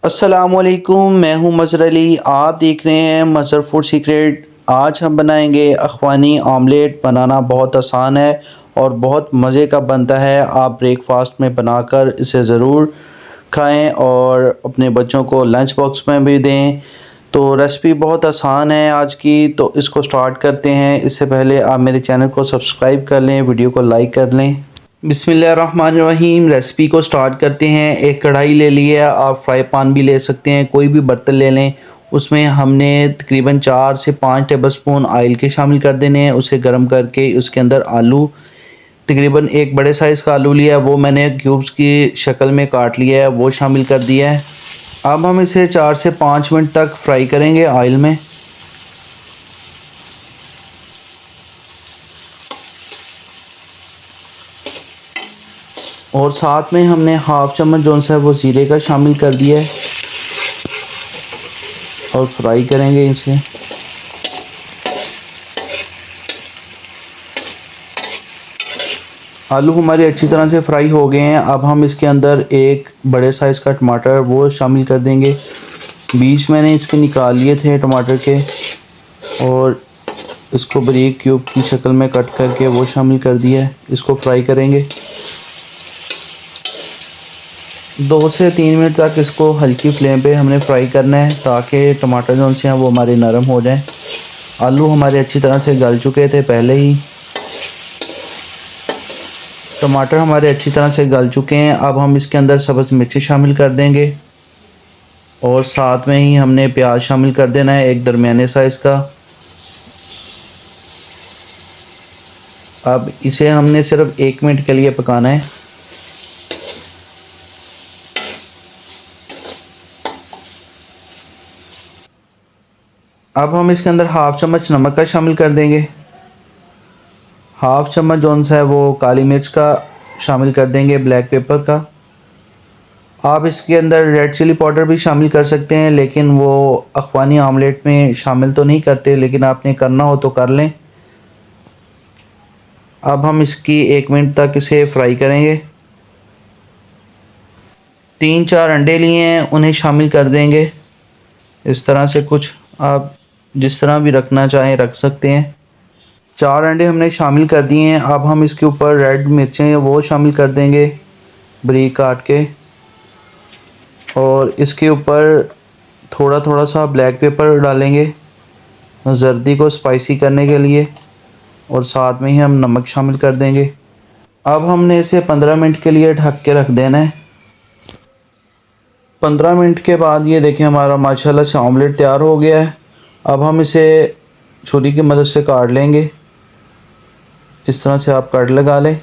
अस्सलामुअलैकुम, मैं हूं मज़हर अली। आप देख रहे हैं मज़हर फूड सीक्रेट। आज हम बनाएंगे अख़वानी ऑमलेट। बनाना बहुत आसान है और बहुत मज़े का बनता है। आप ब्रेकफास्ट में बनाकर इसे ज़रूर खाएं और अपने बच्चों को लंच बॉक्स में भी दें। तो रेसिपी बहुत आसान है आज की, तो इसको स्टार्ट करते हैं। इससे पहले आप मेरे चैनल को सब्सक्राइब कर लें, वीडियो को लाइक कर लें। बिस्मिल्लाहिर्रहमानिर्रहीम। रेसिपी को स्टार्ट करते हैं। एक कढ़ाई ले ली है, आप फ्राई पैन भी ले सकते हैं, कोई भी बर्तन ले लें। उसमें हमने तकरीबन 4 से 5 टेबलस्पून ऑयल के शामिल कर देने हैं। उसे गर्म करके उसके अंदर आलू, तकरीबन एक बड़े साइज़ का आलू लिया है, वो मैंने क्यूब्स की शक्ल में काट लिया है, वो शामिल कर दिया है। अब हम इसे 4 से 5 मिनट तक फ्राई करेंगे ऑयल में। और साथ में हमने हाफ चम्मच जो सा है वो ज़ीरे का शामिल कर दिया है और फ्राई करेंगे इसे। आलू हमारे अच्छी तरह से फ्राई हो गए हैं। अब हम इसके अंदर एक बड़े साइज़ का टमाटर वो शामिल कर देंगे। बीज मैंने इसके निकाल लिए थे टमाटर के और इसको बारीक क्यूब की शक्ल में कट करके वो शामिल कर दिया है। इसको फ्राई करेंगे 2 से 3 मिनट तक। इसको हल्की फ्लेम पे हमने फ्राई करना है ताकि टमाटर जो से हैं वो हमारे नरम हो जाएं। आलू हमारे अच्छी तरह से गल चुके थे पहले ही। टमाटर हमारे अच्छी तरह से गल चुके हैं। अब हम इसके अंदर सब्ज़ मिर्ची शामिल कर देंगे और साथ में ही हमने प्याज शामिल कर देना है, एक दरमियाने साइज़ का। अब इसे हमने सिर्फ 1 मिनट के लिए पकाना है। अब हम इसके अंदर हाफ चम्मच नमक का शामिल कर देंगे। हाफ चम्मच जौन सा है वो काली मिर्च का शामिल कर देंगे, ब्लैक पेपर का। आप इसके अंदर रेड चिली पाउडर भी शामिल कर सकते हैं, लेकिन वो अफ़गानी ऑमलेट में शामिल तो नहीं करते, लेकिन आपने करना हो तो कर लें। अब हम इसकी 1 मिनट तक इसे फ्राई करेंगे। 3-4 अंडे लिए हैं, उन्हें शामिल कर देंगे। इस तरह से कुछ आप जिस तरह भी रखना चाहें रख सकते हैं। 4 अंडे हमने शामिल कर दिए हैं। अब हम इसके ऊपर रेड मिर्चें वो शामिल कर देंगे बारीक काट के, और इसके ऊपर थोड़ा थोड़ा सा ब्लैक पेपर डालेंगे जर्दी को स्पाइसी करने के लिए, और साथ में ही हम नमक शामिल कर देंगे। अब हमने इसे 15 मिनट के लिए ढक के रख देना है। 15 मिनट के बाद ये देखें हमारा माशाल्लाह से ऑमलेट तैयार हो गया है। अब हम इसे छुरी की मदद से काट लेंगे। इस तरह से आप कट लगा लें।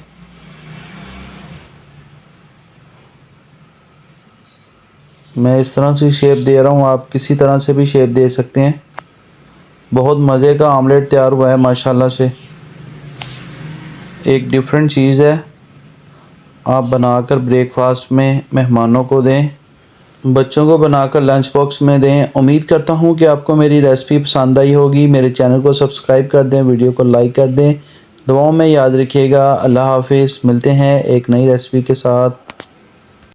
मैं इस तरह से शेप दे रहा हूँ, आप किसी तरह से भी शेप दे सकते हैं। बहुत मज़े का ऑमलेट तैयार हुआ है माशाल्लाह से। एक डिफरेंट चीज़ है, आप बनाकर ब्रेकफास्ट में मेहमानों को दें, बच्चों को बनाकर लंच बॉक्स में दें। उम्मीद करता हूँ कि आपको मेरी रेसिपी पसंद आई होगी। मेरे चैनल को सब्सक्राइब कर दें, वीडियो को लाइक कर दें। दुआओं में याद रखिएगा। अल्लाह हाफिज़। मिलते हैं एक नई रेसिपी के साथ।